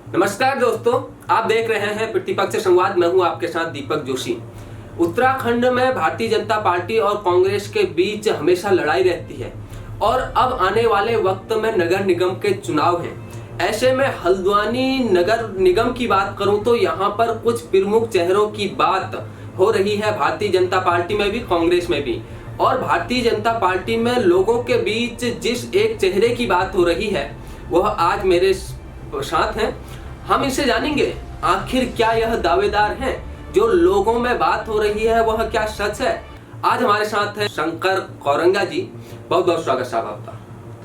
नमस्कार दोस्तों, आप देख रहे हैं प्रतिपक्ष संवाद। मैं हूं आपके साथ दीपक जोशी। उत्तराखंड में भारतीय जनता पार्टी और कांग्रेस के बीच हमेशा लड़ाई रहती है और अब आने वाले वक्त में नगर निगम के चुनाव हैं। ऐसे में हल्द्वानी नगर निगम की बात करूं तो यहां पर कुछ प्रमुख चेहरों की बात हो रही है, भारतीय जनता पार्टी में भी कांग्रेस में भी। और भारतीय जनता पार्टी में लोगों के बीच जिस एक चेहरे की बात हो रही है वह आज मेरे साथ हैं। हम इसे जानेंगे आखिर क्या यह दावेदार हैं, जो लोगों में बात हो रही है वह क्या सच है। आज हमारे साथ है शंकर कौरंगा जी। बहुत बहुत स्वागत साहब आपका।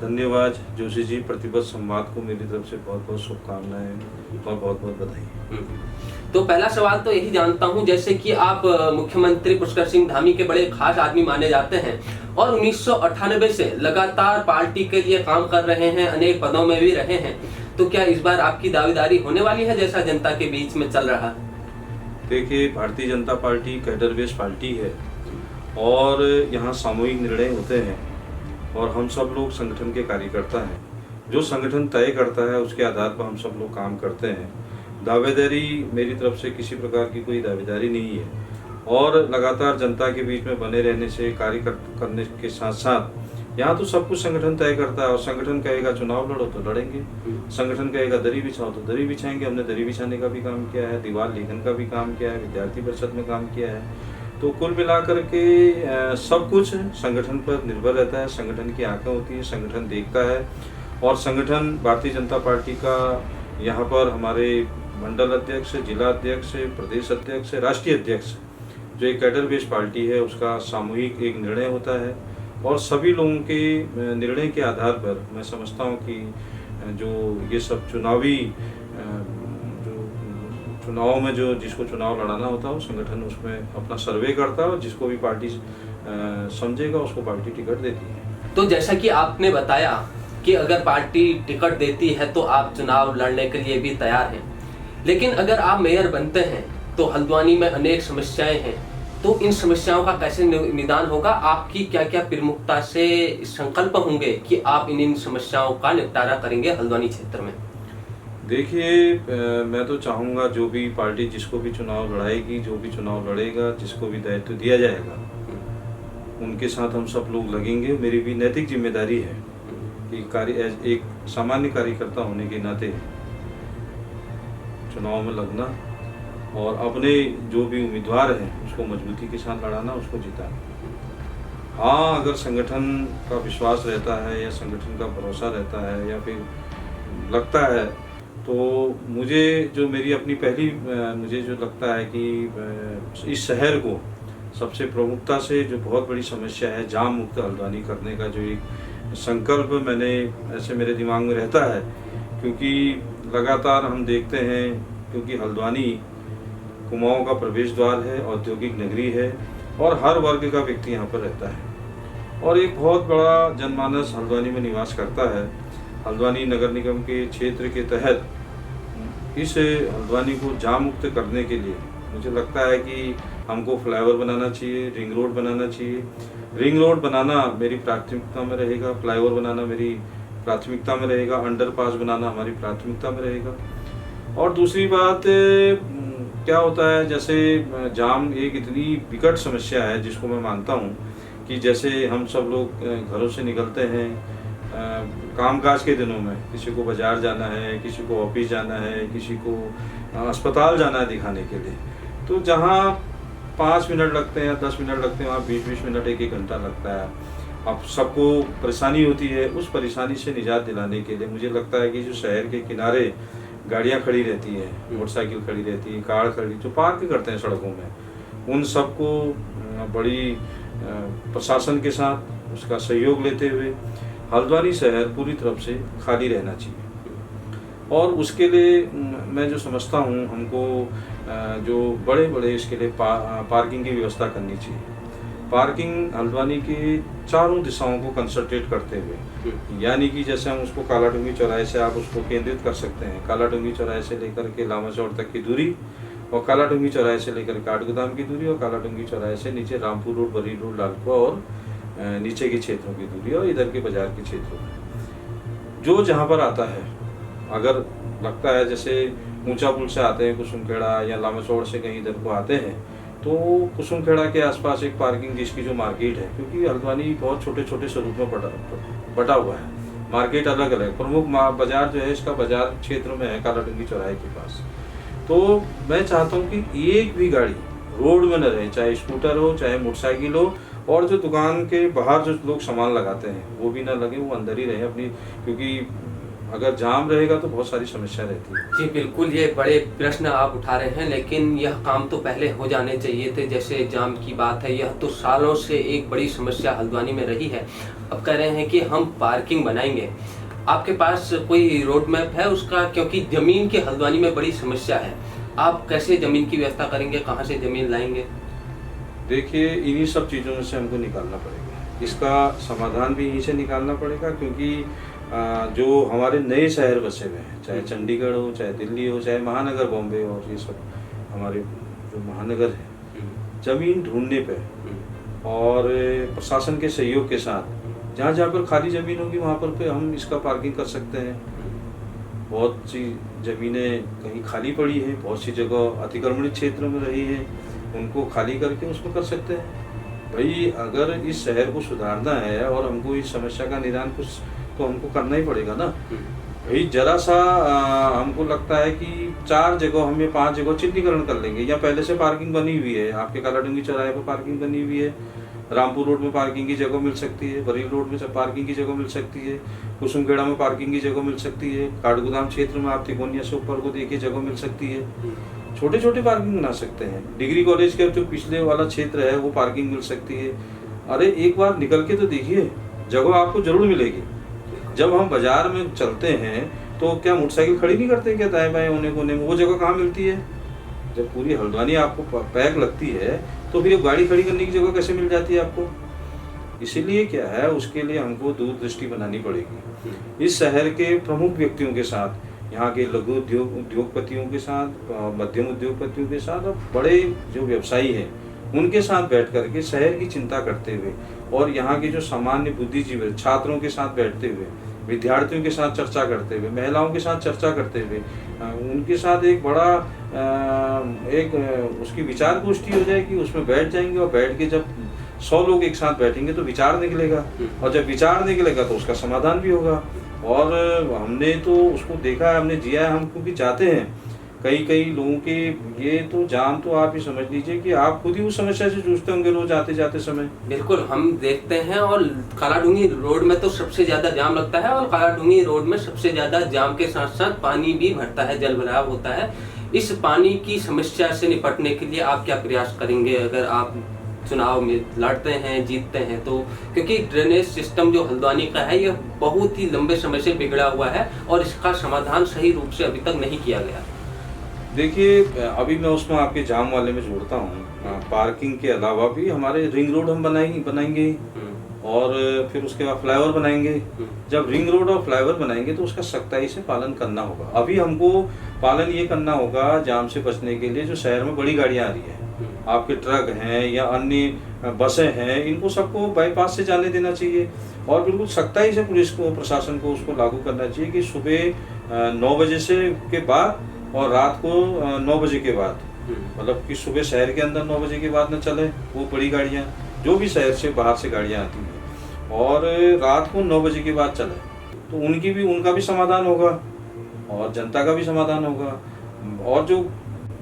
धन्यवाद जोशी जी। प्रतिपक्ष संवाद को मेरी तरफ से बहुत बहुत शुभकामनाएं और बहुत बहुत बधाई। तो पहला सवाल तो यही जानता हूं, जैसे कि आप मुख्यमंत्री पुष्कर सिंह धामी के बड़े खास आदमी माने जाते हैं और 1998 से लगातार पार्टी के लिए काम कर रहे हैं, अनेक पदों में भी रहे हैं। तो क्या इस बार आपकी दावेदारी होने वाली है जैसा जनता के बीच में चल रहा है? देखिए, Bharatiya Janata party cadre based party है और यहाँ सामूहिक निर्णय होते हैं और हम सब लोग संगठन के कार्यकर्ता हैं। जो संगठन तय करता है उसके आधार पर हम सब लोग काम करते हैं। दावेदारी मेरी तरफ से किसी प्रकार की कोई दावेदारी नहीं है और लगातार जनता के बीच में बने रहने से कार्य करने के साथ साथ यहाँ तो सब कुछ संगठन तय करता है और संगठन कहेगा चुनाव लड़ो तो लड़ेंगे, संगठन कहेगा दरी बिछाओ तो दरी बिछाएंगे। हमने दरी बिछाने का भी काम किया है, दीवार लेखन का भी काम किया है, विद्यार्थी परिषद में काम किया है। तो कुल मिलाकर के सब कुछ संगठन पर निर्भर रहता है। संगठन की आंखें होती है, संगठन देखता है और संगठन भारतीय जनता पार्टी का यहाँ पर हमारे मंडल अध्यक्ष, जिला अध्यक्ष, प्रदेश अध्यक्ष, राष्ट्रीय अध्यक्ष, जो एक कैडर बेस्ड पार्टी है उसका सामूहिक एक निर्णय होता है और सभी लोगों के निर्णय के आधार पर मैं समझता हूँ कि जो ये सब चुनावी जो चुनाव में जो जिसको चुनाव लड़ाना होता है वो संगठन उसमें अपना सर्वे करता है और जिसको भी पार्टी समझेगा उसको पार्टी टिकट देती है। तो जैसा कि आपने बताया कि अगर पार्टी टिकट देती है तो आप चुनाव लड़ने के लिए भी तैयार हैं, लेकिन अगर आप मेयर बनते हैं तो हल्द्वानी में अनेक समस्याएं हैं, तो इन समस्याओं का कैसे निदान होगा? आपकी क्या क्या प्रमुखता से संकल्प होंगे कि आप इन समस्याओं का निपटारा करेंगे हल्द्वानी क्षेत्र में? देखिए, मैं तो चाहूँगा जो भी पार्टी जिसको भी चुनाव लड़ाएगी, जो भी चुनाव लड़ेगा, जिसको भी दायित्व दिया जाएगा उनके साथ हम सब लोग लगेंगे। मेरी भी नैतिक जिम्मेदारी है कि एक सामान्य कार्यकर्ता होने के नाते चुनाव में लगना और अपने जो भी उम्मीदवार हैं उसको मजबूती के साथ लड़ाना, उसको जिताना। हाँ, अगर संगठन का विश्वास रहता है या संगठन का भरोसा रहता है या फिर लगता है तो मुझे जो मेरी अपनी पहली मुझे जो लगता है कि इस शहर को सबसे प्रमुखता से जो बहुत बड़ी समस्या है जाम मुक्त हल्द्वानी करने का जो एक संकल्प मैंने ऐसे मेरे दिमाग में रहता है, क्योंकि लगातार हम देखते हैं क्योंकि हल्द्वानी कुमाऊं का प्रवेश द्वार है, औद्योगिक नगरी है और हर वर्ग का व्यक्ति यहाँ पर रहता है और एक बहुत बड़ा जनमानस हल्द्वानी में निवास करता है। हल्द्वानी नगर निगम के क्षेत्र के तहत इस हल्द्वानी को जाम मुक्त करने के लिए मुझे लगता है कि हमको फ्लाईओवर बनाना चाहिए, रिंग रोड बनाना चाहिए। रिंग रोड बनाना मेरी प्राथमिकता में रहेगा, फ्लाईओवर बनाना मेरी प्राथमिकता में रहेगा, अंडरपास बनाना हमारी प्राथमिकता में रहेगा। और दूसरी बात क्या होता है, जैसे जाम एक इतनी विकट समस्या है जिसको मैं मानता हूँ कि जैसे हम सब लोग घरों से निकलते हैं कामकाज के दिनों में, किसी को बाजार जाना है, किसी को ऑफिस जाना है, किसी को अस्पताल जाना है दिखाने के लिए, तो जहाँ 5 मिनट लगते हैं, 10 मिनट लगते हैं, वहाँ 20-20 मिनट, 1-1 घंटा लगता है। अब सबको परेशानी होती है। उस परेशानी से निजात दिलाने के लिए मुझे लगता है कि जो शहर के किनारे गाड़ियाँ खड़ी रहती हैं, मोटरसाइकिल खड़ी रहती है, कार खड़ी जो पार्क करते हैं सड़कों में, उन सबको बड़ी प्रशासन के साथ उसका सहयोग लेते हुए हल्द्वानी शहर पूरी तरफ से खाली रहना चाहिए। और उसके लिए मैं जो समझता हूँ हमको जो बड़े बड़े इसके लिए पार्किंग की व्यवस्था करनी चाहिए। पार्किंग हल्द्वानी के चारों दिशाओं को कंसंट्रेट करते हुए, यानी कि जैसे हम उसको कालाडूंगी चौराहे से आप उसको केंद्रित कर सकते हैं, कालाडूंगी चौराहे से लेकर के लामा चौड़ तक की दूरी और कालाडूंगी चौराहे से लेकर काठगोदाम की दूरी और कालाडूंगी चौराहे से नीचे रामपुर रोड, बरी रोड, लालकुआ और नीचे के क्षेत्रों की दूरी और इधर के बाजार के क्षेत्रों में जो जहाँ पर आता है अगर लगता है जैसे ऊंचा पुल से आते हैं कुसुमखेड़ा या लामेसौड़ से कहीं इधर को आते हैं, तो कुसुमखेड़ा के आसपास एक पार्किंग जिसकी जो मार्केट है, क्योंकि हल्द्वानी बहुत छोटे छोटे स्वरूप में बटा हुआ है, मार्केट अलग अलग, प्रमुख बाजार जो है इसका बाजार क्षेत्र में है कालाडूंगी चौराहे के पास। तो मैं चाहता हूँ कि एक भी गाड़ी रोड में न रहे, चाहे स्कूटर हो चाहे मोटरसाइकिल हो, और जो दुकान के बाहर जो लोग सामान लगाते हैं वो भी ना लगे, वो अंदर ही रहे अपनी, क्योंकि अगर जाम रहेगा तो बहुत सारी समस्या रहती है। जी बिल्कुल, ये बड़े प्रश्न आप उठा रहे हैं, लेकिन यह काम तो पहले हो जाने चाहिए थे। जैसे जाम की बात है, यह तो सालों से एक बड़ी समस्या हल्द्वानी में रही है। अब कह रहे हैं कि हम पार्किंग बनाएंगे, आपके पास कोई रोड मैप है उसका? क्योंकि जमीन की हल्द्वानी में बड़ी समस्या है, आप कैसे जमीन की व्यवस्था करेंगे, कहाँ से जमीन लाएंगे? देखिए, इन्हीं सब चीज़ों में से हमको निकालना पड़ेगा, इसका समाधान भी यहीं से निकालना पड़ेगा, क्योंकि जो हमारे नए शहर बसे हुए हैं, चाहे चंडीगढ़ हो चाहे दिल्ली हो चाहे महानगर बॉम्बे और ये सब हमारे जो महानगर है, जमीन ढूंढने पे और प्रशासन के सहयोग के साथ जहाँ जहाँ पर खाली ज़मीन होगी वहाँ पर पे हम इसका पार्किंग कर सकते हैं। बहुत सी ज़मीनें कहीं खाली पड़ी हैं, बहुत सी जगह अतिक्रमणित क्षेत्र में रही है, उनको खाली करके उसको कर सकते हैं। भाई अगर इस शहर को सुधारना है और हमको इस समस्या का निदान कुछ तो हमको करना ही पड़ेगा ना। भाई जरा सा हमको लगता है कि 4 जगह हम 5 जगह चिन्हीकरण कर लेंगे, या पहले से पार्किंग बनी हुई है, आपके कालाडूंगी चौराहे पर पार्किंग बनी हुई है, रामपुर रोड में पार्किंग की जगह मिल सकती है, बरेली रोड में पार्किंग की जगह मिल सकती है, कुसुमखेड़ा में पार्किंग की जगह मिल सकती है, काठगोदाम क्षेत्र में आप तिकोनिया से ऊपर को देखिए जगह मिल सकती है। छोटे छोटे पार्किंग बना सकते हैं। डिग्री कॉलेज के जो पिछले वाला क्षेत्र है वो पार्किंग मिल सकती है। अरे एक बार निकल के तो देखिए, जगह आपको जरूर मिलेगी। जब हम बाजार में चलते हैं तो क्या मोटरसाइकिल खड़ी नहीं करते क्या दाएं बाएं होने कोने में? वो जगह कहाँ मिलती है? जब पूरी हल्द्वानी आपको पैक लगती है तो फिर गाड़ी खड़ी करने की जगह कैसे मिल जाती है आपको? इसीलिए क्या है, उसके लिए हमको दूरदृष्टि बनानी पड़ेगी। इस शहर के प्रमुख व्यक्तियों के साथ, यहाँ के लघु उद्योगपतियों के साथ, मध्यम उद्योगपतियों के साथ और बड़े जो व्यवसायी हैं उनके साथ बैठ करके शहर की चिंता करते हुए, और यहाँ के जो सामान्य बुद्धिजीवी छात्रों के साथ बैठते हुए, विद्यार्थियों के साथ चर्चा करते हुए, महिलाओं के साथ चर्चा करते हुए, उनके साथ एक बड़ा उसकी विचार गोष्ठी हो जाएगी, उसमें बैठ जाएंगे, और बैठ के जब 100 लोग एक साथ बैठेंगे तो विचार निकलेगा, और जब विचार निकलेगा तो उसका समाधान भी होगा। और हमने तो उसको देखा है, हमने जिया है, हम क्योंकि जाते हैं कई लोगों के, ये तो जाम तो आप ही समझ लीजिए कि आप खुद ही उस समस्या से जूझते होंगे रोज आते जाते समय। बिल्कुल, हम देखते हैं, और कालाडूंगी रोड में तो सबसे ज्यादा जाम लगता है, और कालाडूंगी रोड में सबसे ज्यादा जाम के साथ साथ पानी भी भरता है, जल भराव होता है। इस पानी की समस्या से निपटने के लिए आप क्या प्रयास करेंगे अगर आप चुनाव में लड़ते हैं, जीतते हैं तो? क्योंकि ड्रेनेज सिस्टम जो हल्द्वानी का है यह बहुत ही लंबे समय से बिगड़ा हुआ है, और इसका समाधान सही रूप से अभी तक नहीं किया गया। देखिए, अभी मैं उसमें आपके जाम वाले में जोड़ता हूँ, पार्किंग के अलावा भी हमारे रिंग रोड हम बनाएंगे और फिर उसके बाद फ्लाईओवर बनाएंगे। जब रिंग रोड और फ्लाईओवर बनाएंगे तो उसका सख्ताई से पालन करना होगा। अभी हमको पालन ये करना होगा जाम से बचने के लिए, जो शहर में बड़ी गाड़ियाँ आ रही हैं, आपके ट्रक हैं या अन्य बसें हैं, इनको सबको बाईपास से जाने देना चाहिए, और बिल्कुल सख्ताई से पुलिस को, प्रशासन को उसको लागू करना चाहिए कि सुबह 9 बजे से के बाद और रात को 9 बजे के बाद, मतलब कि सुबह शहर के अंदर 9 बजे के बाद न चले वो बड़ी गाड़ियाँ, जो भी शहर से बाहर से गाड़ियाँ आती हैं, और रात को 9 बजे के बाद चले, तो उनका भी समाधान होगा और जनता का भी समाधान होगा। और जो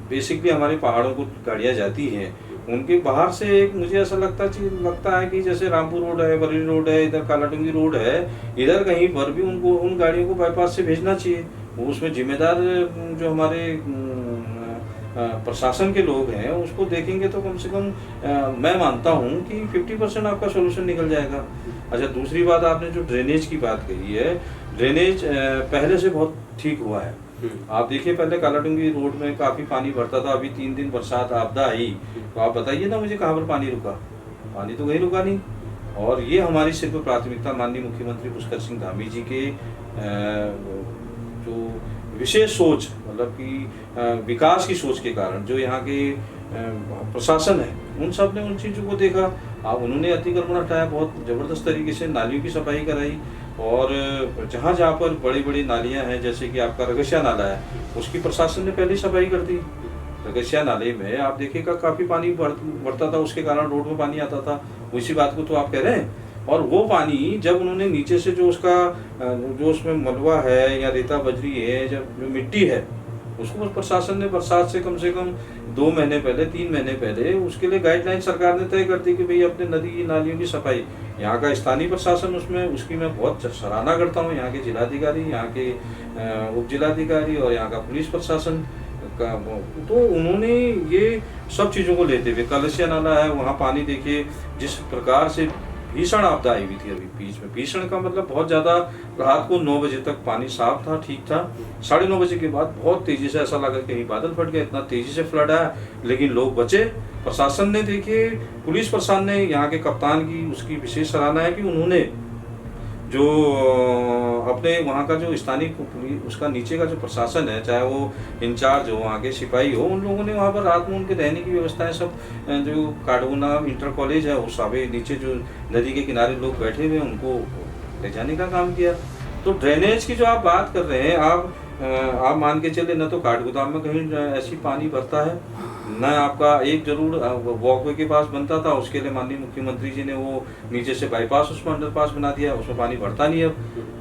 बेसिकली हमारे पहाड़ों को गाड़ियाँ जाती हैं, उनके बाहर से एक मुझे ऐसा लगता है कि जैसे रामपुर रोड है, बरेली रोड है, इधर कालाडूंगी रोड है, इधर कहीं पर भी उनको उन गाड़ियों को बाईपास से भेजना चाहिए। वो उसमें जिम्मेदार जो हमारे प्रशासन के लोग हैं उसको देखेंगे तो कम से कम मैं मानता हूँ कि 50% आपका सोल्यूशन निकल जाएगा। अच्छा, दूसरी बात, आपने जो ड्रेनेज की बात कही है, ड्रेनेज पहले से बहुत ठीक हुआ है। आप देखिए, पहले कालाडूंगी रोड में काफी पानी भरता था, अभी 3 दिन बरसात आपदा आई, तो आप बताइए ना मुझे कहाँ पर पानी रुका? पानी तो कहीं रुका नहीं। और ये हमारी सिर्फ प्राथमिकता माननीय मुख्यमंत्री पुष्कर सिंह धामी जी के जो विशेष सोच, मतलब कि विकास की सोच के कारण, जो यहाँ के प्रशासन है उन सब ने उन चीज़ों को देखा। उन्होंने अतिक्रमण हटाया, बहुत ज़बरदस्त तरीके से नालियों की सफाई कराई, और जहाँ जहाँ पर बड़ी बड़ी नालियाँ हैं, जैसे कि आपका रगसिया नाला है, उसकी प्रशासन ने पहले सफाई कर दी। रगसिया नाले में आप देखिएगा काफ़ी पानी बढ़ता था, उसके कारण रोड में पानी आता था। उसी बात को तो आप कह रहे हैं। और वो पानी जब उन्होंने नीचे से जो उसका जो उसमें मलबा है या रेता बजरी है, जब जो मिट्टी है, उसको प्रशासन ने बरसात से कम 2 महीने पहले, 3 महीने पहले उसके लिए गाइडलाइन सरकार ने तय कर दी कि भाई अपने नदी नालियों की सफाई। यहाँ का स्थानीय प्रशासन उसमें उसकी मैं बहुत सराहना करता हूँ। यहाँ के जिलाधिकारी, यहाँ के उप जिलाधिकारी और यहाँ का पुलिस प्रशासन का, तो उन्होंने ये सब चीज़ों को लेते हुए, कलसिया नाला है वहाँ पानी देखिए जिस प्रकार से भीषण आपदा आई हुई थी अभी बीच में। भीषण का मतलब बहुत ज़्यादा, रात को 9 बजे तक पानी साफ था, ठीक था। 9:30 बजे के बाद बहुत तेज़ी से ऐसा लगा कहीं बादल फट गया, इतना तेज़ी से फ्लड आया, लेकिन लोग बचे। प्रशासन ने देखिए, पुलिस प्रशासन ने, यहाँ के कप्तान की उसकी विशेष सराहना है कि उन्होंने जो अपने वहाँ का जो स्थानीय पुलिस, उसका नीचे का जो प्रशासन है, चाहे वो इंचार्ज हो, वहाँ के सिपाही हो, उन लोगों ने वहाँ पर रात में उनके रहने की व्यवस्थाएं सब, जो काडोना इंटर कॉलेज है उस सभी नीचे जो नदी के किनारे लोग बैठे हुए हैं उनको ले जाने का काम किया। तो ड्रेनेज की जो आप बात कर रहे हैं, आप मान के चले, न तो काठगोदाम में कहीं ऐसी पानी भरता है, न आपका एक जरूर वॉकवे के पास बनता था, उसके लिए माननीय मुख्यमंत्री जी ने वो नीचे से बाईपास उसमें अंडरपास बना दिया, उसमें पानी भरता नहीं अब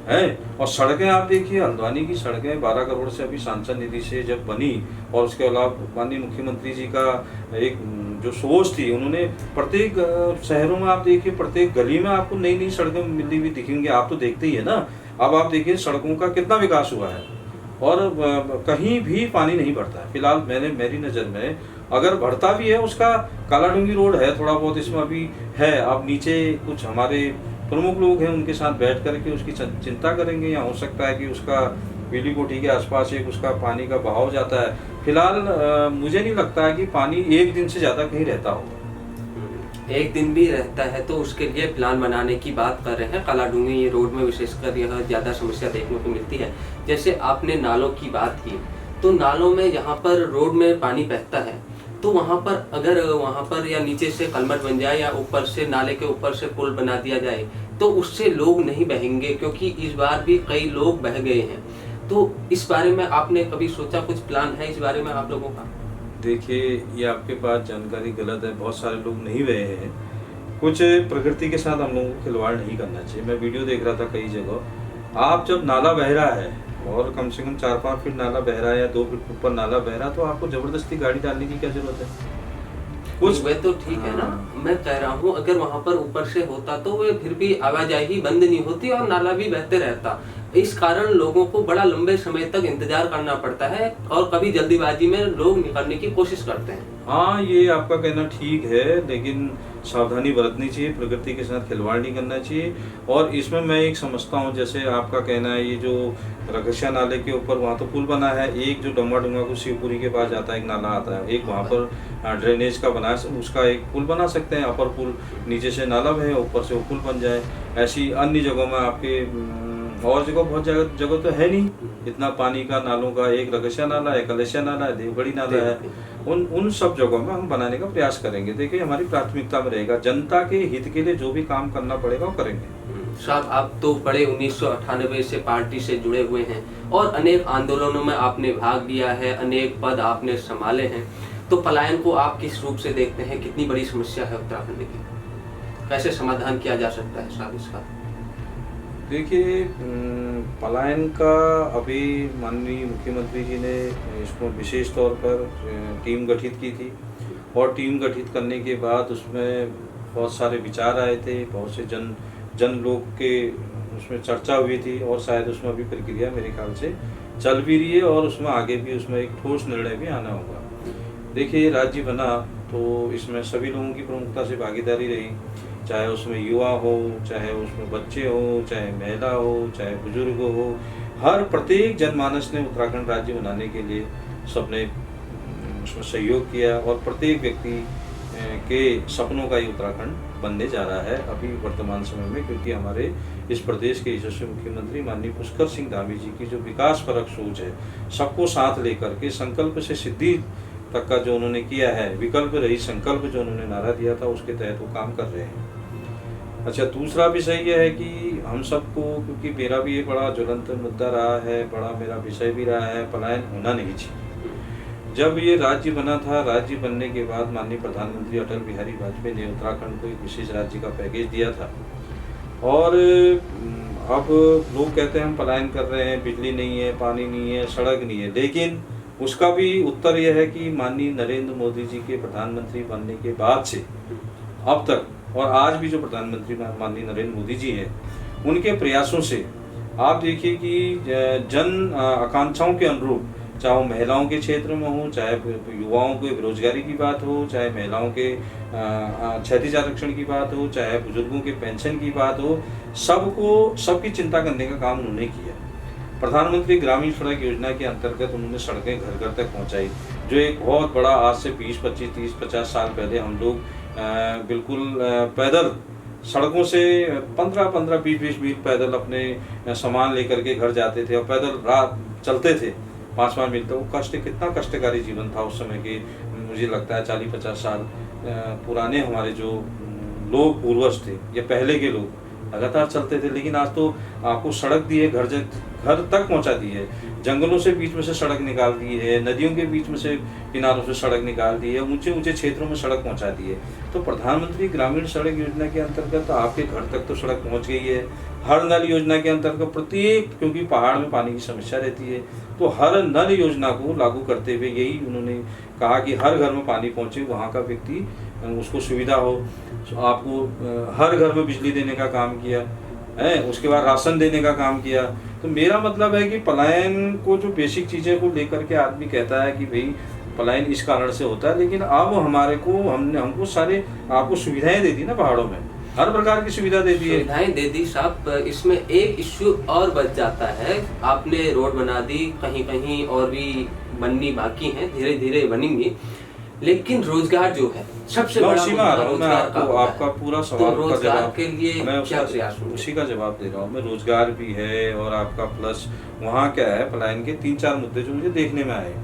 है। और सड़कें आप देखिए, हल्द्वानी की सड़कें 12 करोड़ से अभी सांसद निधि से जब बनी, और उसके अलावा माननीय मुख्यमंत्री जी का एक जो सोच थी, उन्होंने प्रत्येक शहरों में आप देखिए, प्रत्येक गली में आपको नई नई सड़कें मिलती हुई दिखेंगी। आप तो देखते ही है ना। अब आप देखिए सड़कों का कितना विकास हुआ है और कहीं भी पानी नहीं भरता है। फिलहाल मेरी नज़र में अगर भरता भी है, उसका कालाडूंगी रोड है, थोड़ा बहुत इसमें अभी है। अब नीचे कुछ हमारे प्रमुख लोग हैं, उनके साथ बैठ करके उसकी चिंता करेंगे, या हो सकता है कि उसका पीली कोठी के आसपास एक उसका पानी का बहाव जाता है। फिलहाल मुझे नहीं लगता है कि पानी एक दिन से ज़्यादा कहीं रहता होगा। एक दिन भी रहता है तो उसके लिए प्लान बनाने की बात कर रहे हैं। कालाडूंगी रोड में विशेषकर यह ज़्यादा समस्या देखने को मिलती है। जैसे आपने नालों की बात की, तो नालों में जहाँ पर रोड में पानी बहता है, तो वहाँ पर अगर वहाँ पर या नीचे से कलमट बन जाए या ऊपर से नाले के ऊपर से पुल बना दिया जाए, तो उससे लोग नहीं बहेंगे, क्योंकि इस बार भी कई लोग बह गए हैं। तो इस बारे में आपने कभी सोचा, कुछ प्लान है इस बारे में आप लोगों का? देखिए, ये आपके पास जानकारी गलत है। बहुत सारे लोग नहीं बहे हैं। कुछ प्रकृति के साथ हम लोगों को खिलवाड़ नहीं करना चाहिए। मैं वीडियो देख रहा था कई जगह, आप जब नाला बह रहा है और कम से कम 4-5 फीट नाला बह रहा है या 2 फीट ऊपर नाला बह रहा है, तो आपको जबरदस्ती गाड़ी डालने की क्या जरूरत है? कुछ वे तो ठीक है ना, मैं कह रहा हूँ अगर वहाँ पर ऊपर से होता तो वे फिर भी आवाजाही बंद नहीं होती और नाला भी बहते रहता। इस कारण लोगों को बड़ा लंबे समय तक इंतजार करना पड़ता है और कभी जल्दीबाजी में लोग निकलने की कोशिश करते हैं। हाँ, ये आपका कहना ठीक है, लेकिन सावधानी बरतनी चाहिए, प्रकृति के साथ खिलवाड़ नहीं करना चाहिए। और इसमें मैं एक समझता हूँ, जैसे आपका कहना है, ये जो रगसिया नाले के ऊपर वहाँ तो पुल बना है, एक जो डम्बा को शिवपुरी के पास जाता है एक नाला आता है, एक वहाँ पर ड्रेनेज का बना है, उसका एक पुल बना सकते हैं। अपर पुल, नीचे से नाला बहे, ऊपर से वो पुल बन जाए। ऐसी अन्य जगहों में आपके और जगह बहुत जगह तो है नहीं इतना पानी का, नालों का, एक रगसिया नाला है, कलसिया नाला है, देवगढ़ी नाला है, उन सब जगहों में हम बनाने का प्रयास करेंगे। देखिए, हमारी प्राथमिकता में रहेगा, जनता के हित के लिए जो भी काम करना पड़ेगा वो करेंगे। साहब, आप तो बड़े 1998 से पार्टी से जुड़े हुए हैं और अनेक आंदोलनों में आपने भाग लिया है, अनेक पद आपने संभाले हैं, तो पलायन को आप किस रूप से देखते हैं? कितनी बड़ी समस्या है उत्तराखंड की, कैसे समाधान किया जा सकता है साहब इसका? देखिए, पलायन का अभी माननीय मुख्यमंत्री जी ने इसको विशेष तौर पर टीम गठित की थी, और टीम गठित करने के बाद उसमें बहुत सारे विचार आए थे, बहुत से जन लोग के उसमें चर्चा हुई थी, और शायद उसमें अभी प्रक्रिया मेरे ख्याल से चल भी रही है, और उसमें आगे भी उसमें एक ठोस निर्णय भी आना होगा। देखिए, राज्य बना तो इसमें सभी लोगों की प्रमुखता से भागीदारी रही, चाहे उसमें युवा हो, चाहे उसमें बच्चे हो, चाहे महिला हो, चाहे बुजुर्ग हो, हर प्रत्येक जनमानस ने उत्तराखंड राज्य बनाने के लिए सबने उसमें सहयोग किया, और प्रत्येक व्यक्ति के सपनों का ही उत्तराखंड बनने जा रहा है अभी वर्तमान समय में। क्योंकि हमारे इस प्रदेश के यशस्वी मुख्यमंत्री माननीय पुष्कर सिंह धामी जी की जो विकास परक सोच है, सबको साथ लेकर के संकल्प से सिद्धि तक का जो उन्होंने किया है, विकल्प रही संकल्प जो उन्होंने नारा दिया था, उसके तहत वो काम कर रहे हैं। अच्छा, दूसरा विषय यह है कि हम सबको, क्योंकि मेरा भी ये बड़ा ज्वलंत मुद्दा रहा है, बड़ा मेरा विषय भी रहा है, पलायन होना नहीं चाहिए। जब ये राज्य बना था, राज्य बनने के बाद माननीय प्रधानमंत्री अटल बिहारी वाजपेयी ने उत्तराखंड को एक विशेष राज्य का पैकेज दिया था। और अब लोग कहते हैं हम पलायन कर रहे हैं, बिजली नहीं है, पानी नहीं है, सड़क नहीं है, लेकिन उसका भी उत्तर यह है कि माननीय नरेंद्र मोदी जी के प्रधानमंत्री बनने के बाद से अब तक, और आज भी जो प्रधानमंत्री माननीय नरेंद्र मोदी जी हैं, उनके प्रयासों से आप देखिए कि जन आकांक्षाओं के अनुरूप, चाहे वो महिलाओं के क्षेत्र में हो, चाहे युवाओं के बेरोजगारी की बात हो, चाहे महिलाओं के क्षैतिज आरक्षण की बात हो, चाहे बुजुर्गों के पेंशन की बात हो, सबकी चिंता करने का काम उन्होंने किया। प्रधानमंत्री ग्रामीण सड़क योजना के अंतर्गत उन्होंने सड़कें घर घर तक पहुंचाई, जो एक बहुत बड़ा, आज से 20, 25, 30, 50 साल पहले हम लोग बिल्कुल पैदल सड़कों से 15-15, 20-20 मील पैदल अपने सामान लेकर के घर जाते थे और पैदल रात चलते थे 5-5 मील। तो कितना कष्टकारी जीवन था उस समय के। मुझे लगता है 40-50 साल पुराने हमारे जो लोग पूर्वज थे या पहले के लोग लगातार चलते थे। लेकिन आज तो आपको सड़क दी है, घर तक पहुंचा दी है, जंगलों से बीच में से सड़क निकाल दी है, नदियों के बीच में से किनारों से सड़क निकाल दी है, ऊंचे ऊंचे क्षेत्रों में सड़क पहुंचा दी है। तो प्रधानमंत्री ग्रामीण सड़क योजना के अंतर्गत आपके घर तक तो सड़क पहुंच गई है। हर नल योजना के अंतर्गत प्रत्येक, क्योंकि पहाड़ में पानी की समस्या रहती है, तो हर नल योजना को लागू करते हुए यही उन्होंने कहा कि हर घर में पानी पहुंचे, वहाँ का व्यक्ति उसको सुविधा हो। आपको हर घर में बिजली देने का काम किया है, उसके बाद राशन देने का काम किया। तो मेरा मतलब है कि पलायन को, जो बेसिक चीज़ें को लेकर के आदमी कहता है कि भाई पलायन इस कारण से होता है, लेकिन अब हमको सारे आपको सुविधाएं दे दी ना, पहाड़ों में हर प्रकार की सुविधा दे दी है, सुविधाएं दे दी साहब। इसमें एक इश्यू और बच जाता है, आपने रोड बना दी, कहीं कहीं और भी बननी बाकी है, धीरे धीरे बनेंगी, लेकिन रोजगार जो है सबसे बड़ा रोजगार का आपका पूरा सवाल तो रोजगार के लिए मैं उसी का जवाब दे रहा हूँ। मैं रोजगार भी है और आपका प्लस वहाँ क्या है, पलायन के 3-4 मुद्दे जो मुझे देखने में आए।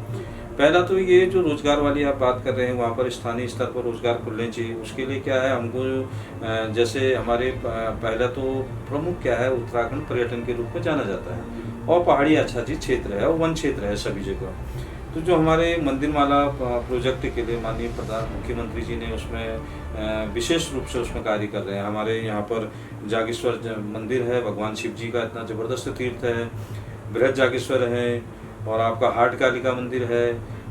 पहला तो ये जो रोजगार वाली आप बात कर रहे हैं, वहाँ पर स्थानीय स्तर पर रोजगार खुलने चाहिए। उसके लिए क्या है, हमको जैसे हमारे पहला तो प्रमुख क्या है, उत्तराखंड पर्यटन के रूप में जाना जाता है और पहाड़ी आच्छादित क्षेत्र है और वन क्षेत्र है सभी जगह। तो जो हमारे मंदिरमाला प्रोजेक्ट के लिए माननीय मुख्यमंत्री जी ने उसमें विशेष रूप से उसमें कार्य कर रहे हैं। हमारे यहाँ पर जागेश्वर मंदिर है, भगवान शिव जी का इतना जबरदस्त तीर्थ है, बृहद जागेश्वर है, और आपका हाट काली का मंदिर है,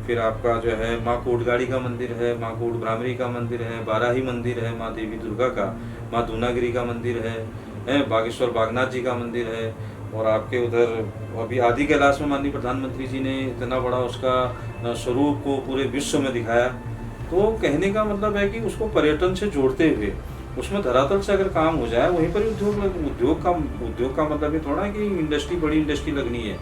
फिर आपका जो है माँ कोटगाड़ी का मंदिर है, माँ कोट भ्रामरी का मंदिर है, बाराही मंदिर है, माँ देवी दुर्गा का, माँ दूनागिरी का मंदिर है, बागेश्वर बागनाथ जी का मंदिर है, और आपके उधर अभी आदि कैलाश में माननीय प्रधानमंत्री जी ने इतना बड़ा उसका स्वरूप को पूरे विश्व में दिखाया। तो कहने का मतलब है कि उसको पर्यटन से जोड़ते हुए उसमें धरातल से अगर काम हो जाए, वहीं पर उद्योग का मतलब ये थोड़ा है कि इंडस्ट्री, बड़ी इंडस्ट्री लगनी है,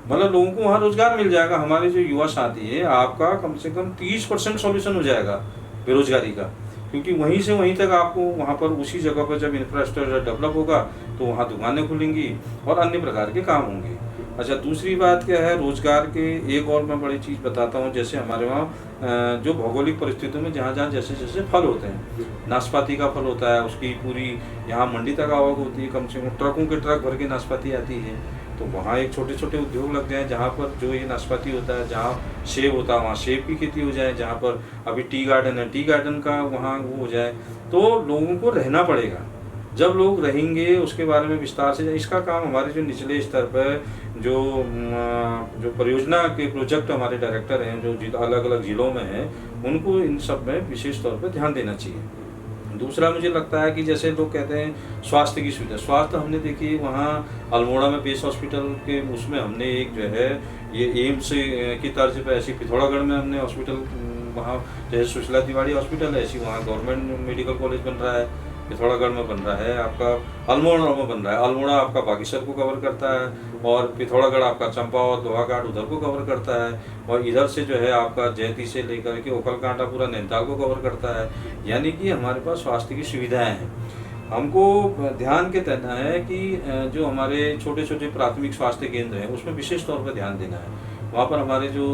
मतलब लोगों को वहाँ रोजगार मिल जाएगा। हमारे जो युवा साथी है, आपका कम से कम 30% सॉल्यूशन हो जाएगा बेरोजगारी का, क्योंकि वहीं से वहीं तक आपको वहाँ पर उसी जगह पर जब इंफ्रास्ट्रक्चर डेवलप होगा तो वहाँ दुकानें खुलेंगी और अन्य प्रकार के काम होंगे। अच्छा, दूसरी बात क्या है, रोजगार के एक और मैं बड़ी चीज़ बताता हूँ। जैसे हमारे वहाँ जो भौगोलिक परिस्थितियों में जहाँ जहाँ जैसे जैसे फल होते हैं, नाशपाती का फल होता है, उसकी पूरी यहाँ मंडी तक आवक होती है, कम से कम ट्रकों के ट्रक भर के नाशपाती आती है। तो वहाँ एक छोटे छोटे उद्योग लग जाए, जहाँ पर जो ये नाशपाती होता है, जहाँ सेब होता है वहाँ सेब की खेती हो जाए, जहाँ पर अभी टी गार्डन है, टी गार्डन का वहाँ वो हो जाए। तो लोगों को रहना पड़ेगा, जब लोग रहेंगे उसके बारे में विस्तार से इसका काम हमारे जो निचले स्तर पर जो परियोजना के प्रोजेक्ट हमारे डायरेक्टर हैं, जो अलग अलग जिलों में हैं, उनको इन सब में विशेष तौर पर ध्यान देना चाहिए। दूसरा मुझे लगता है कि जैसे लोग कहते हैं स्वास्थ्य की सुविधा, स्वास्थ्य हमने देखी वहाँ अल्मोड़ा में बेस हॉस्पिटल के उसमें हमने एक जो है ये एम्स की तर्ज पे, ऐसी पिथौरागढ़ में हमने हॉस्पिटल, वहाँ जैसे सुशीला तिवारी हॉस्पिटल है, ऐसी वहाँ गवर्नमेंट मेडिकल कॉलेज बन रहा है, पिथौरागढ़ में बन रहा है, आपका अल्मोड़ा में बन रहा है। अल्मोड़ा आपका बागेश्वर को कवर करता है और पिथौरागढ़ आपका चंपा और दोहाघाट उधर को कवर करता है, और इधर से जो है आपका जयती से लेकर के ओखलकांटा पूरा नैनीताल को कवर करता है। यानी कि हमारे पास स्वास्थ्य की सुविधाएं हैं। हमको ध्यान के देना है कि जो हमारे छोटे छोटे प्राथमिक स्वास्थ्य केंद्र हैं उसमें विशेष तौर पर ध्यान देना है। वहाँ पर हमारे जो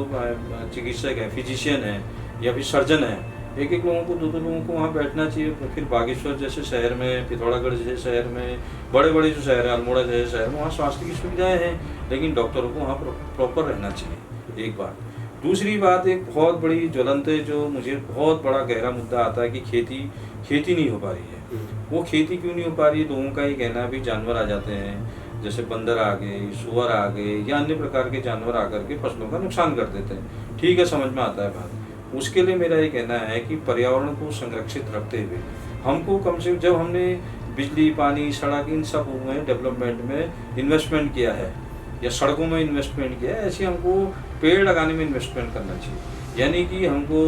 चिकित्सक हैं, फिजिशियन हैं या फिर सर्जन हैं, एक एक लोगों को, दो दो लोगों को वहाँ बैठना चाहिए। फिर बागेश्वर जैसे शहर में, पिथौरागढ़ जैसे शहर में, बड़े बड़े जो शहर है, अल्मोड़ा जैसे शहर में, वहाँ स्वास्थ्य की सुविधाएँ हैं, लेकिन डॉक्टरों को वहाँ प्रॉपर रहना चाहिए, एक बात। दूसरी बात, एक बहुत बड़ी ज्वलंत जो मुझे बहुत बड़ा गहरा मुद्दा आता है कि खेती नहीं हो पा रही है। वो खेती क्यों नहीं हो पा रही है? लोगों का ये कहना है भी जानवर आ जाते हैं, जैसे बंदर आ गए, सुअर आ गए या अन्य प्रकार के जानवर आकर के फसलों का नुकसान कर देते हैं। ठीक है, समझ में आता है बात। उसके लिए मेरा ये कहना है कि पर्यावरण को संरक्षित रखते हुए हमको कम से कम, जब हमने बिजली, पानी, सड़क, इन सब में डेवलपमेंट में इन्वेस्टमेंट किया है या सड़कों में इन्वेस्टमेंट किया है, ऐसे हमको पेड़ लगाने में इन्वेस्टमेंट करना चाहिए। यानी कि हमको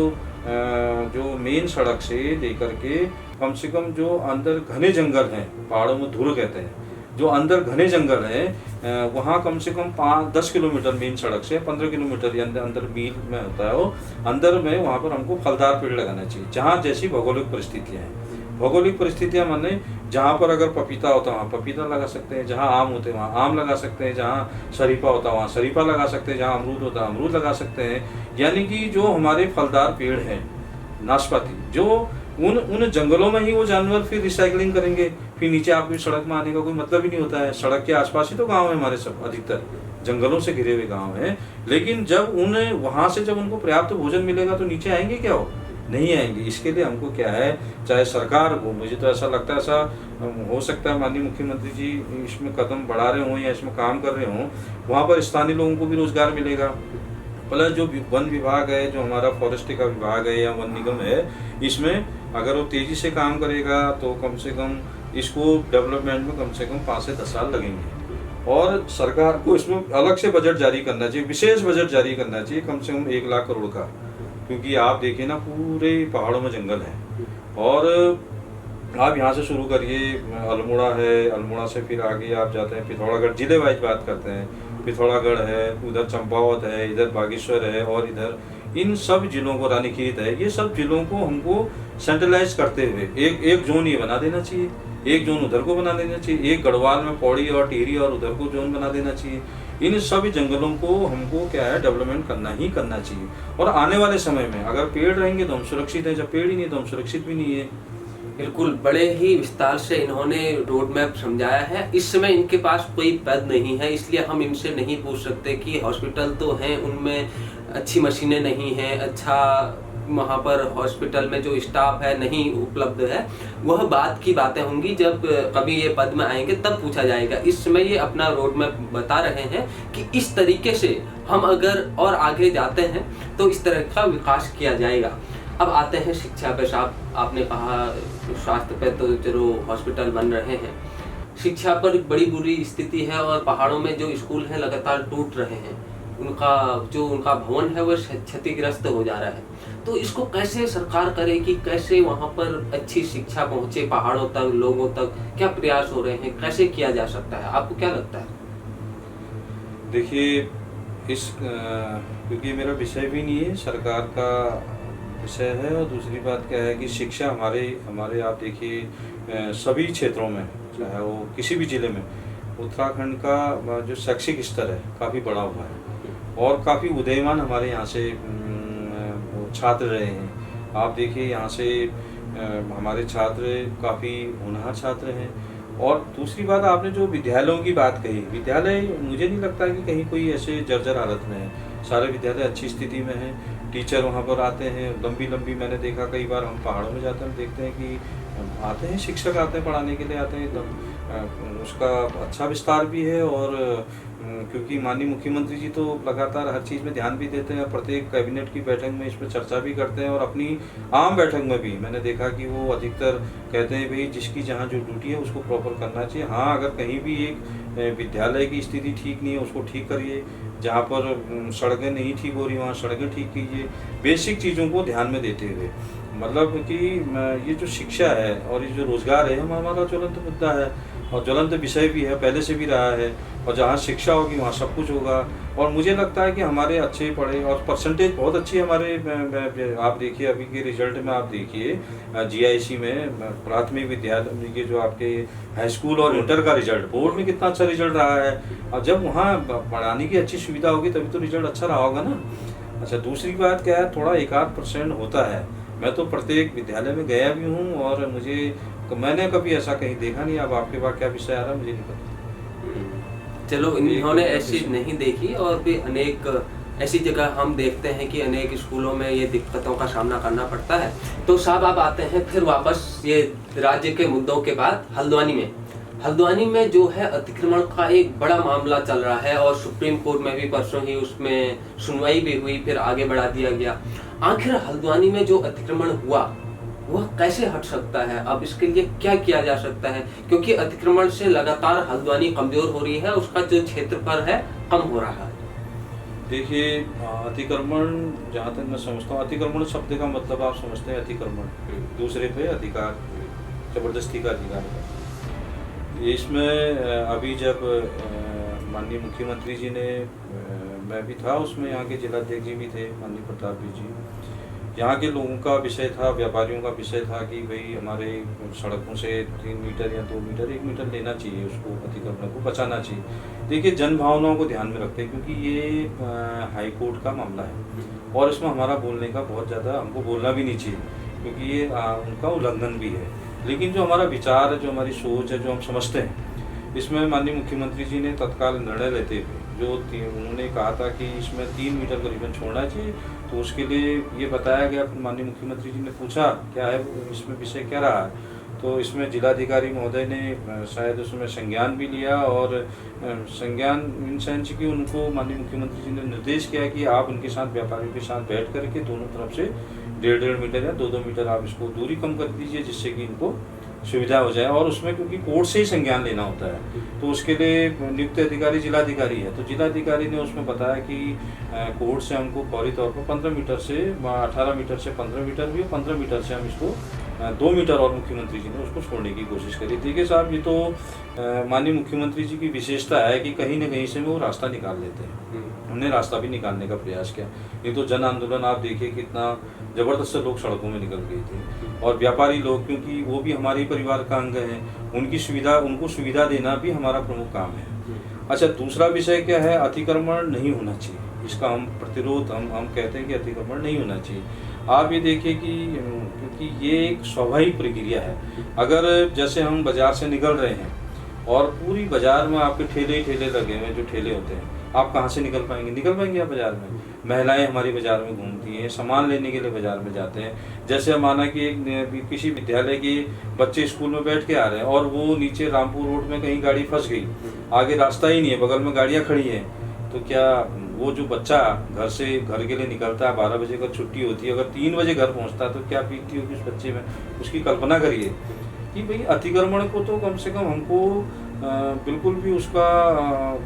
जो मेन सड़क से लेकर के कम से कम जो अंदर घने जंगल हैं, पहाड़ों में धुर कहते हैं, जो अंदर घने जंगल हैं, वहाँ कम से कम 5-10 किलोमीटर मेन सड़क से 15 किलोमीटर या अंदर मील में होता है वो अंदर में, वहाँ पर हमको फलदार पेड़ लगाना चाहिए। जहाँ जैसी भौगोलिक परिस्थितियाँ हैं, भौगोलिक परिस्थितियाँ माने जहाँ पर अगर पपीता होता है वहाँ पपीता लगा सकते हैं, जहाँ आम होते हैं वहाँ आम लगा सकते हैं, जहाँ शरीफा होता है वहाँ शरीफा लगा सकते हैं, जहाँ अमरूद होता है अमरूद लगा सकते हैं। यानी कि जो हमारे फलदार पेड़ हैं, नाशपाती, जो उन जंगलों में ही वो जानवर फिर रिसाइकलिंग करेंगे, फिर नीचे आपकी सड़क में आने का कोई मतलब ही नहीं होता है। सड़क के आसपास ही तो गाँव है हमारे, सब अधिकतर जंगलों से घिरे हुए गाँव हैं। लेकिन जब उन्हें वहाँ से जब उनको पर्याप्त भोजन मिलेगा तो नीचे आएंगे क्या? हो नहीं आएंगे। इसके लिए हमको क्या है, चाहे सरकार को, मुझे तो ऐसा लगता है, ऐसा हो सकता है माननीय मुख्यमंत्री जी इसमें कदम बढ़ा रहे हों या इसमें काम कर रहे हों, वहाँ पर स्थानीय लोगों को भी रोजगार मिलेगा। प्लस जो वन विभाग है, जो हमारा फॉरेस्ट्री का विभाग है या वन निगम है, इसमें अगर वो तेजी से काम करेगा तो कम से कम इसको डेवलपमेंट में कम से कम 5 से 10 साल लगेंगे। और सरकार को इसमें अलग से बजट जारी करना चाहिए, विशेष बजट जारी करना चाहिए, कम से कम 1 लाख करोड़ का। क्योंकि आप देखिए ना, पूरे पहाड़ों में जंगल है, और आप यहाँ से शुरू करिए, अल्मोड़ा है, अल्मोड़ा से फिर आगे आप जाते हैं पिथौरागढ़, जिले वाइज बात करते हैं, पिथौरागढ़ है, उधर चंपावत है, इधर बागेश्वर है, और इधर इन सब जिलों को, रानीखेत है, ये सब जिलों को हमको सेंट्रलाइज करते हुए एक जोन ये बना देना चाहिए, एक जोन उधर को बना देना चाहिए, एक गढ़वाल में पौड़ी और टिहरी और उधर को जोन बना देना चाहिए। इन सभी जंगलों को हमको क्या है, डेवलपमेंट करना चाहिए। और आने वाले समय में अगर पेड़ रहेंगे तो हम सुरक्षित हैं, जब पेड़ ही नहीं तो हम सुरक्षित भी नहीं है। बिल्कुल, बड़े ही विस्तार से इन्होंने रोड मैप समझाया है। इस समय इनके पास कोई पद नहीं है, इसलिए हम इनसे नहीं पूछ सकते कि हॉस्पिटल तो हैं, उनमें अच्छी मशीनें नहीं हैं, अच्छा वहाँ पर हॉस्पिटल में जो स्टाफ है नहीं उपलब्ध है। वह बात की बातें होंगी, जब कभी ये पद में आएंगे तब पूछा जाएगा। इस समय ये अपना रोड मैप बता रहे हैं कि इस तरीके से हम अगर और आगे जाते हैं तो इस तरह का विकास किया जाएगा। अब आते हैं शिक्षा पे। साहब, आपने कहा स्वास्थ्य पे तो चलो हॉस्पिटल बन रहे हैं, शिक्षा पर बड़ी बुरी स्थिति है और पहाड़ों में जो स्कूल हैं लगातार टूट रहे हैं, उनका भवन है वो क्षतिग्रस्त हो जा रहा है। तो इसको कैसे सरकार करे कि कैसे वहाँ पर अच्छी शिक्षा पहुँचे पहाड़ों तक, लोगों तक? क्या प्रयास हो रहे हैं, कैसे किया जा सकता है, आपको क्या लगता है? देखिए, क्योंकि मेरा विषय भी नहीं है, सरकार का विषय है। और दूसरी बात क्या है कि शिक्षा हमारे आप देखिए सभी क्षेत्रों में, चाहे वो किसी भी जिले में, उत्तराखंड का जो शैक्षिक स्तर है काफ़ी बड़ा हुआ है और काफ़ी उदयमान हमारे यहाँ से छात्र रहे हैं। आप देखिए यहाँ से हमारे छात्र काफ़ी होनहार छात्र हैं। और दूसरी बात, आपने जो विद्यालयों की बात कही, विद्यालय मुझे नहीं लगता कि कहीं कोई ऐसे जर्जर हालत में है, सारे विद्यालय अच्छी स्थिति में हैं। टीचर वहाँ पर आते हैं, लंबी मैंने देखा कई बार, हम पहाड़ों में जाते हैं, देखते हैं कि आते हैं शिक्षक, आते हैं पढ़ाने के लिए, आते हैं एकदम उसका अच्छा विस्तार भी है। और क्योंकि माननीय मुख्यमंत्री जी तो लगातार हर चीज़ में ध्यान भी देते हैं, प्रत्येक कैबिनेट की बैठक में इस पर चर्चा भी करते हैं, और अपनी आम बैठक में भी मैंने देखा कि वो अधिकतर कहते हैं भाई जिसकी जहाँ जो ड्यूटी है उसको प्रॉपर करना चाहिए। हाँ, अगर कहीं भी एक विद्यालय की स्थिति ठीक नहीं है उसको ठीक करिए, जहाँ पर सड़कें नहीं ठीक हो रही वहाँ सड़कें ठीक कीजिए, बेसिक चीज़ों को ध्यान में देते हुए। मतलब कि ये जो शिक्षा है और ये जो रोज़गार है हमारा ज्वलंत मुद्दा है और ज्वलंत विषय भी है, पहले से भी रहा है। और जहाँ शिक्षा होगी वहाँ सब कुछ होगा। और मुझे लगता है कि हमारे अच्छे पढ़े और परसेंटेज बहुत अच्छी है हमारे। आप देखिए अभी के रिजल्ट में, आप देखिए जीआईसी में प्राथमिक विद्यालय के जो आपके हाई स्कूल और इंटर का रिजल्ट, बोर्ड में कितना अच्छा रिजल्ट रहा है। और जब वहाँ पढ़ाने की अच्छी सुविधा होगी तभी तो रिजल्ट अच्छा रहा होगा ना। अच्छा, दूसरी बात क्या है, थोड़ा 1-8% होता है मैं तो प्रत्येक विद्यालय में गया भी हूँ और मैंने कभी ऐसा कहीं देखा नहीं। अब आपके पास क्या विषय आ रहा है मुझे नहीं पता। चलो, इन्होंने ऐसी नहीं देखी, और भी अनेक ऐसी जगह हम देखते हैं कि अनेक स्कूलों में ये दिक्कतों का सामना करना पड़ता है। तो साहब, आप आते हैं फिर वापस ये राज्य के मुद्दों के बाद हल्द्वानी में जो है अतिक्रमण का एक बड़ा मामला चल रहा है, और सुप्रीम कोर्ट में भी परसों ही उसमें सुनवाई भी हुई, फिर आगे बढ़ा दिया गया। आखिर हल्द्वानी में जो अतिक्रमण हुआ वह कैसे हट सकता है? अब इसके लिए क्या किया जा सकता है? क्योंकि अतिक्रमण से लगातार हल्द्वानी कमजोर हो रही है, उसका जो क्षेत्रफल है कम हो रहा है। देखिए, अतिक्रमण, जहाँ तक मैं समझता हूँ, अतिक्रमण शब्द का मतलब आप समझते हैं अतिक्रमण, दूसरे पे अधिकार, जबरदस्ती का अधिकार है। इसमें अभी जब माननीय मुख्यमंत्री जी ने, मैं भी था उसमें, यहाँ के जिलाध्यक्ष जी भी थे माननीय प्रताप जी, यहाँ के लोगों का विषय था, व्यापारियों का विषय था कि भाई हमारे सड़कों से 3 मीटर या 2 मीटर 1 मीटर लेना चाहिए, उसको अतिक्रमण को बचाना चाहिए। देखिए, जन भावनाओं को ध्यान में रखते हैं, क्योंकि ये हाई कोर्ट का मामला है और इसमें हमारा बोलने का बहुत ज़्यादा, हमको बोलना भी नहीं चाहिए, क्योंकि ये उनका उल्लंघन भी है। लेकिन जो हमारा विचार है, जो हमारी सोच है, जो हम समझते हैं, इसमें माननीय मुख्यमंत्री जी ने तत्काल निर्णय लेते हुए उन्होंने कहा था कि इसमें 3 मीटर करीबन छोड़ना चाहिए। तो उसके लिए ये बताया गया, फिर माननीय मुख्यमंत्री जी ने पूछा क्या है इसमें विषय क्या रहा है, तो इसमें जिलाधिकारी महोदय ने शायद उसमें संज्ञान भी लिया, और संज्ञान इन सेंस की उनको माननीय मुख्यमंत्री जी ने निर्देश किया कि आप उनके साथ, व्यापारियों के साथ बैठ करके दोनों तरफ से 1.5 मीटर या 2-2 मीटर आप इसको दूरी कम कर दीजिए, जिससे कि इनको सुविधा हो जाए। और उसमें क्योंकि कोर्ट से ही संज्ञान लेना होता है, तो उसके लिए नियुक्त अधिकारी जिलाधिकारी है, तो जिलाधिकारी ने उसमें बताया कि कोर्ट से हमको फौरी तौर पर 15 मीटर से 18 मीटर से 15 मीटर भी, 15 मीटर से हम इसको 2 मीटर, और मुख्यमंत्री जी ने उसको छोड़ने की कोशिश करी। देखिए साहब, ये तो माननीय मुख्यमंत्री जी की विशेषता है कि कहीं न कहीं से वो रास्ता निकाल लेते हैं। उन्होंने रास्ता भी निकालने का प्रयास किया। ये तो जन आंदोलन आप देखिए कितना जबरदस्त लोग सड़कों में निकल गए थे, और व्यापारी लोग, क्योंकि वो भी हमारे परिवार का अंग है, उनको सुविधा देना भी हमारा प्रमुख काम है। अच्छा, दूसरा विषय क्या है? अतिक्रमण नहीं होना चाहिए, इसका हम प्रतिरोध, हम कहते हैं कि अतिक्रमण नहीं होना चाहिए। आप ये देखिए कि क्योंकि ये एक स्वाभाविक प्रक्रिया है। अगर जैसे हम बाजार से निकल रहे हैं और पूरी बाजार में आपके ठेले ही ठेले लगे हुए हैं, जो ठेले होते हैं, आप कहाँ से निकल पाएंगे आप बाजार में? महिलाएं हमारी बाजार में घूमती हैं, सामान लेने के लिए बाजार में जाते हैं। जैसे हम माना कि किसी विद्यालय के बच्चे स्कूल में बैठ के आ रहे हैं और वो नीचे रामपुर रोड में कहीं गाड़ी फंस गई, आगे रास्ता ही नहीं है, बगल में गाड़ियाँ खड़ी हैं, तो क्या वो जो बच्चा घर के लिए निकलता है, 12 बजे का छुट्टी होती है, अगर 3 बजे घर पहुँचता है, तो क्या बीतती होगी उस बच्चे में? उसकी कल्पना करिए कि भाई अतिक्रमण को तो कम से कम हमको बिल्कुल भी उसका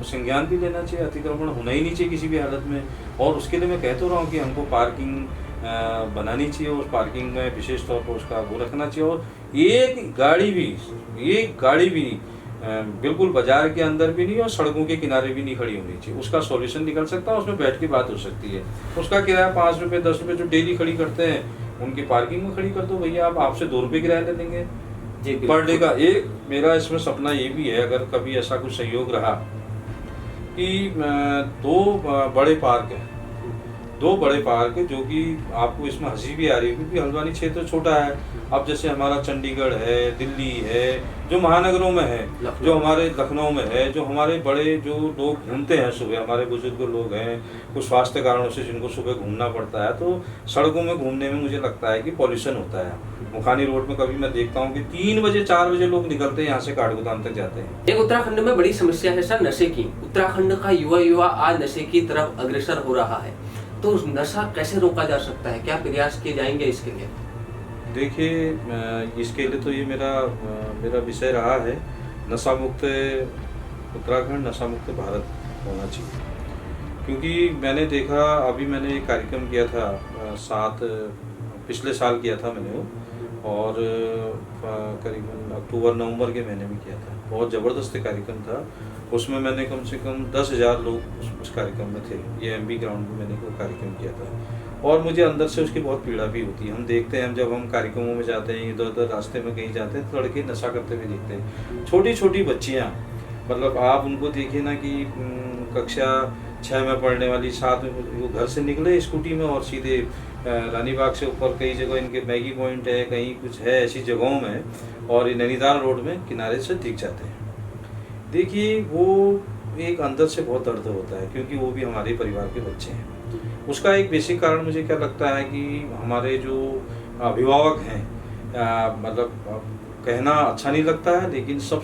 संज्ञान भी लेना चाहिए। अतिक्रमण होना ही नहीं चाहिए किसी भी हालत में। और उसके लिए मैं कह तो रहा हूँ कि हमको पार्किंग बनानी चाहिए, उस पार्किंग में विशेष तौर पर उसका वो रखना चाहिए, और एक गाड़ी भी बिल्कुल बाजार के अंदर भी नहीं और सड़कों के किनारे भी नहीं खड़ी होनी चाहिए। उसका सॉल्यूशन निकल सकता है, उसमें बैठ के बात हो सकती है। उसका किराया 5 रुपये 10 रुपये जो डेली खड़ी करते हैं, उनकी पार्किंग में खड़ी कर दो भैया, आप आपसे 2 रुपये किराया ले लेंगे पर डे का। एक मेरा इसमें सपना ये भी है, अगर कभी ऐसा कुछ सहयोग रहा कि 2 बड़े पार्क हैं, 2 बड़े पार्क जो कि आपको इसमें हंसी भी आ रही है, क्योंकि हल्द्वानी क्षेत्र छोटा है। अब जैसे हमारा चंडीगढ़ है, दिल्ली है, जो महानगरों में है, जो हमारे लखनऊ में है, जो हमारे बड़े जो लोग घूमते हैं सुबह, हमारे बुजुर्ग लोग हैं, कुछ स्वास्थ्य कारणों से जिनको सुबह घूमना पड़ता है, तो सड़कों में घूमने में मुझे लगता है कि पॉल्यूशन होता है। मुखानी रोड में कभी मैं देखता हूँ कि 3 बजे 4 बजे लोग निकलते हैं यहाँ से, काठगोदाम तक जाते हैं। एक उत्तराखंड में बड़ी समस्या है सर, नशे की। उत्तराखंड का युवा आज नशे की तरफ अग्रसर हो रहा है, तो नशा कैसे रोका जा सकता है? क्या प्रयास किए जाएंगे इसके लिए? देखिए, इसके लिए तो ये मेरा विषय रहा है, नशा मुक्त उत्तराखंड, नशा मुक्त भारत होना चाहिए। क्योंकि मैंने देखा, अभी मैंने एक कार्यक्रम किया था, पिछले साल किया था मैंने वो, और करीबन अक्टूबर नवंबर के महीने में किया था। बहुत ज़बरदस्त कार्यक्रम था। उसमें मैंने कम से कम 10,000 लोग उस कार्यक्रम में थे। ये MB ग्राउंड में मैंने वो कार्यक्रम किया था, और मुझे अंदर से उसकी बहुत पीड़ा भी होती है। हम देखते हैं, जब हम कार्यक्रमों में जाते हैं, इधर उधर रास्ते में कहीं जाते हैं, तो लड़के नशा करते हुए दिखते हैं। छोटी छोटी बच्चियाँ, मतलब आप उनको देखिए ना कि कक्षा 6 में पढ़ने वाली 7 में, वो घर से निकले स्कूटी में और सीधे रानी बाग से ऊपर कई जगह इनके मैगी पॉइंट है, कहीं कुछ है ऐसी जगहों में, और ये नैनीताल रोड में किनारे से दिख जाते हैं। देखिए वो एक अंदर से बहुत दर्द होता है, क्योंकि वो भी हमारे परिवार के बच्चे हैं। उसका एक बेसिक कारण मुझे क्या लगता है कि हमारे जो अभिभावक हैं, मतलब कहना अच्छा नहीं लगता है, लेकिन सब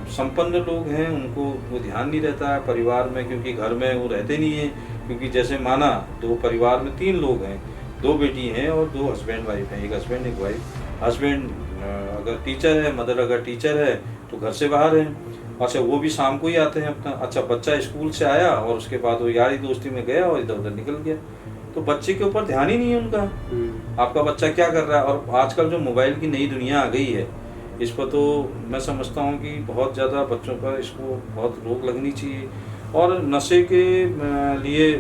संपन्न लोग हैं, उनको वो ध्यान नहीं रहता है परिवार में, क्योंकि घर में वो रहते नहीं हैं। क्योंकि जैसे माना 2 परिवार में 3 लोग हैं, 2 बेटी हैं और 2 हस्बैंड वाइफ हैं, एक हस्बैंड एक वाइफ। हस्बैंड अगर टीचर है, मदर अगर टीचर है तो घर से बाहर है। अच्छा, वो भी शाम को ही आते हैं अपना। अच्छा, बच्चा स्कूल से आया और उसके बाद वो यारी दोस्ती में गया और इधर उधर निकल गया, तो बच्चे के ऊपर ध्यान ही नहीं है उनका, आपका बच्चा क्या कर रहा है। और आजकल जो मोबाइल की नई दुनिया आ गई है, इस पर तो मैं समझता हूँ कि बहुत ज़्यादा बच्चों पर इसको बहुत रोक लगनी चाहिए। और नशे के लिए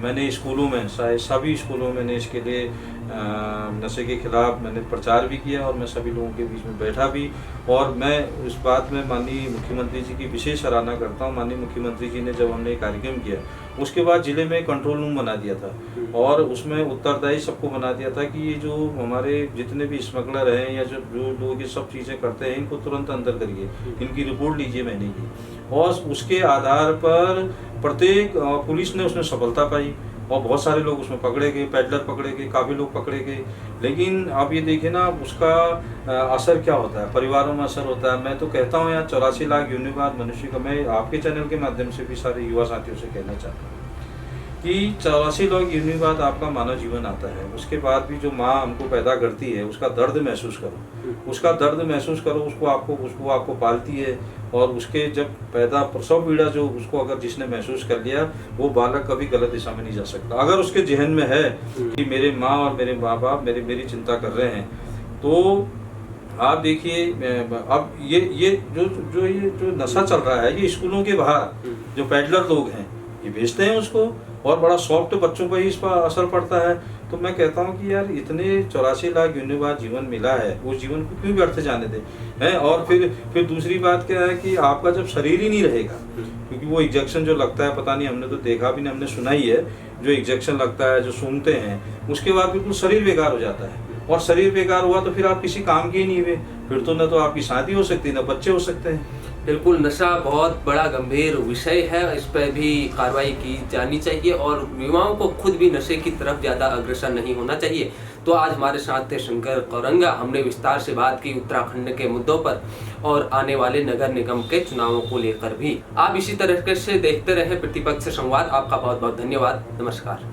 मैंने स्कूलों में, शायद सभी स्कूलों में मैंने इसके लिए नशे के खिलाफ मैंने प्रचार भी किया और मैं सभी लोगों के बीच में बैठा भी। और मैं उस बात में माननीय मुख्यमंत्री जी की विशेष सराहना करता हूँ। माननीय मुख्यमंत्री जी ने जब हमने कार्यक्रम किया, उसके बाद जिले में कंट्रोल रूम बना दिया था और उसमें उत्तरदायी सबको बना दिया था कि ये जो हमारे जितने भी स्मगलर हैं या जो लोग ये सब चीज़ें करते हैं, इनको तुरंत अंदर करिए, इनकी रिपोर्ट लीजिए महीने की। और उसके आधार पर प्रत्येक पुलिस ने उसमें सफलता पाई और बहुत सारे लोग उसमें पकड़े गए, पैडलर पकड़े गए, काफ़ी लोग पकड़े गए। लेकिन आप ये देखिए ना, उसका असर क्या होता है, परिवारों में असर होता है। मैं तो कहता हूँ यार, 84 लाख यूनिवाद मनुष्य का, मैं आपके चैनल के माध्यम से भी सारे युवा साथियों से कहना चाहता हूँ कि 84 लाख यूनिवाद आपका मानव जीवन आता है। उसके बाद भी जो माँ हमको पैदा करती है, उसका दर्द महसूस करो, उसका दर्द महसूस करो। उसको आपको पालती है और उसके जब पैदा प्रसव पीड़ा जो उसको अगर जिसने महसूस कर लिया, वो बालक कभी गलत दिशा में नहीं जा सकता। अगर उसके जहन में है कि मेरे माँ और मेरे माँ बाप मेरी चिंता कर रहे हैं, तो आप देखिए अब ये जो नशा चल रहा है, ये स्कूलों के बाहर जो पैडलर लोग हैं ये बेचते हैं उसको, और बड़ा सॉफ्ट बच्चों पर ही इस पर असर पड़ता है। तो मैं कहता हूँ कि यार, इतने 84 लाख यूनिट बाद जीवन मिला है, उस जीवन को क्यों व्यर्थ जाने दें हैं। और फिर दूसरी बात क्या है कि आपका जब शरीर ही नहीं रहेगा, क्योंकि वो इंजेक्शन जो लगता है, पता नहीं, हमने तो देखा भी नहीं, हमने सुना ही है, जो इंजेक्शन लगता है, जो सूंघते हैं, उसके बाद बिल्कुल शरीर बेकार हो जाता है। और शरीर बेकार हुआ तो फिर आप किसी काम के ही नहीं हुए, फिर तो न तो आपकी शादी हो सकती है, न बच्चे हो सकते हैं। बिल्कुल, नशा बहुत बड़ा गंभीर विषय है, इस पर भी कार्रवाई की जानी चाहिए और युवाओं को खुद भी नशे की तरफ ज़्यादा अग्रसर नहीं होना चाहिए। तो आज हमारे साथ थे शंकर कौरंगा। हमने विस्तार से बात की उत्तराखंड के मुद्दों पर और आने वाले नगर निगम के चुनावों को लेकर भी। आप इसी तरह से देखते रहे प्रतिपक्ष संवाद। आपका बहुत बहुत धन्यवाद। नमस्कार।